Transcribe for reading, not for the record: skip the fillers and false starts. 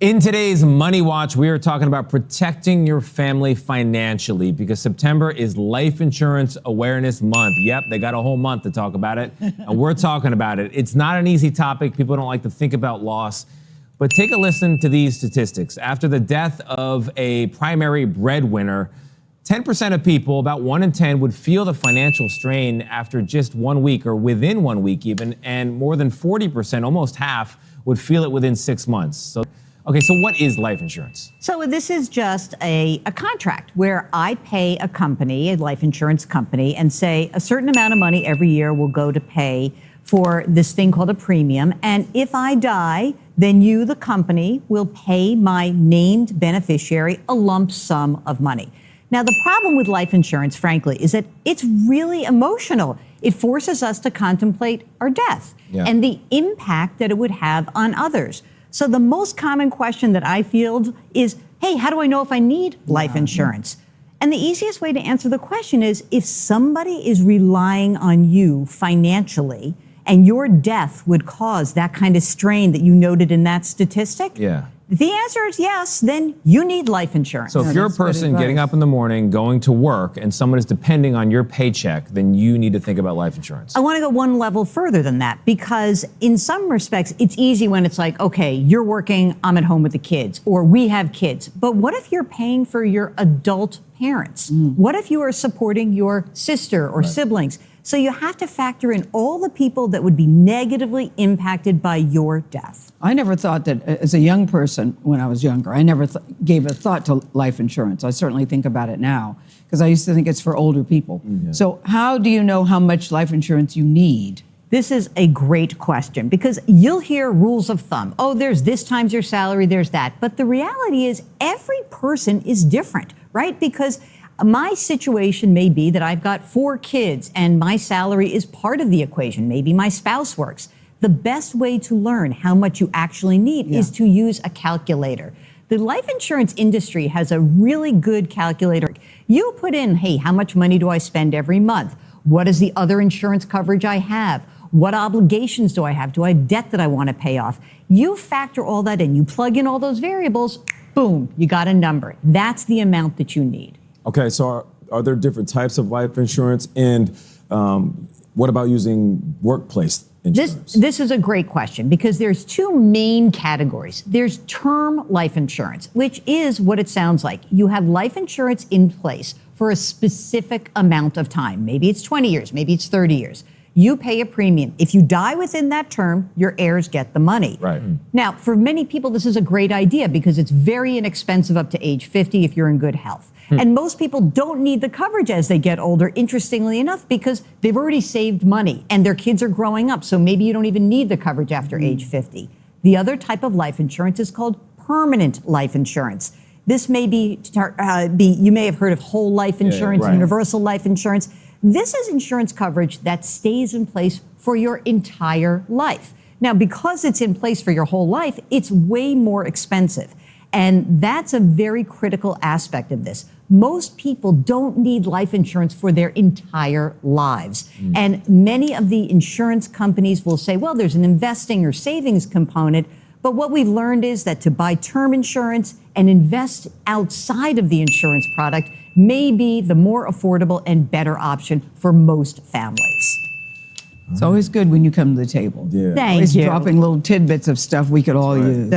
In today's Money Watch, we are talking about protecting your family financially because September is Life Insurance Awareness Month. Yep, they got a whole month to talk about it, and we're talking about it. It's not an easy topic. People don't like to think about loss, but take a listen to these statistics. After the death of a primary breadwinner, 10% of people, about 1 in 10, would feel the financial strain after just 1 week or within 1 week even, and more than 40%, almost half, would feel it within 6 months. Okay, so what is life insurance? So this is just a contract where I pay a company, a life insurance company, and say a certain amount of money every year will go to pay for this thing called a premium. And if I die, then you, the company, will pay my named beneficiary a lump sum of money. Now, the problem with life insurance, frankly, is that it's really emotional. It forces us to contemplate our death and the impact that it would have on others. So the most common question that I field is, hey, how do I know if I need life insurance? And the easiest way to answer the question is if somebody is relying on you financially and your death would cause that kind of strain that you noted in that statistic, the answer is yes, then you need life insurance. So if you're a person getting up in the morning, going to work, and someone is depending on your paycheck, then you need to think about life insurance. I want to go one level further than that, because in some respects, it's easy when it's like, okay, you're working, I'm at home with the kids, or we have kids. But what if you're paying for your adult parents? What if you are supporting your sister or siblings? So you have to factor in all the people that would be negatively impacted by your death. I never thought that as a young person, when I was younger, I never gave a thought to life insurance. I certainly think about it now because I used to think it's for older people. So how do you know how much life insurance you need? This is a great question because you'll hear rules of thumb. Oh, there's this times your salary, there's that. But the reality is every person is different, right? Because my situation may be that I've got 4 kids and my salary is part of the equation. Maybe my spouse works. The best way to learn how much you actually need is to use a calculator. The life insurance industry has a really good calculator. You put in, hey, how much money do I spend every month? What is the other insurance coverage I have? What obligations do I have? Do I have debt that I want to pay off? You factor all that in. You plug in all those variables, boom, you got a number. That's the amount that you need. Okay, so are there different types of life insurance, and what about using workplace insurance? This is a great question because there's 2 main categories. There's term life insurance, which is what it sounds like. You have life insurance in place for a specific amount of time. Maybe it's 20 years, maybe it's 30 years. You pay a premium. If you die within that term, your heirs get the money. Right. Now, for many people, this is a great idea because it's very inexpensive up to age 50 if you're in good health. And most people don't need the coverage as they get older, interestingly enough, because they've already saved money and their kids are growing up. So maybe you don't even need the coverage after age 50. The other type of life insurance is called permanent life insurance. This may be you may have heard of whole life insurance, universal life insurance. This is insurance coverage that stays in place for your entire life. Now, because it's in place for your whole life, it's way more expensive. And that's a very critical aspect of this. Most people don't need life insurance for their entire lives. And many of the insurance companies will say, well, there's an investing or savings component. But what we've learned is that to buy term insurance and invest outside of the insurance product may be the more affordable and better option for most families. It's always good when you come to the table. Thank you. Dropping little tidbits of stuff we could all use.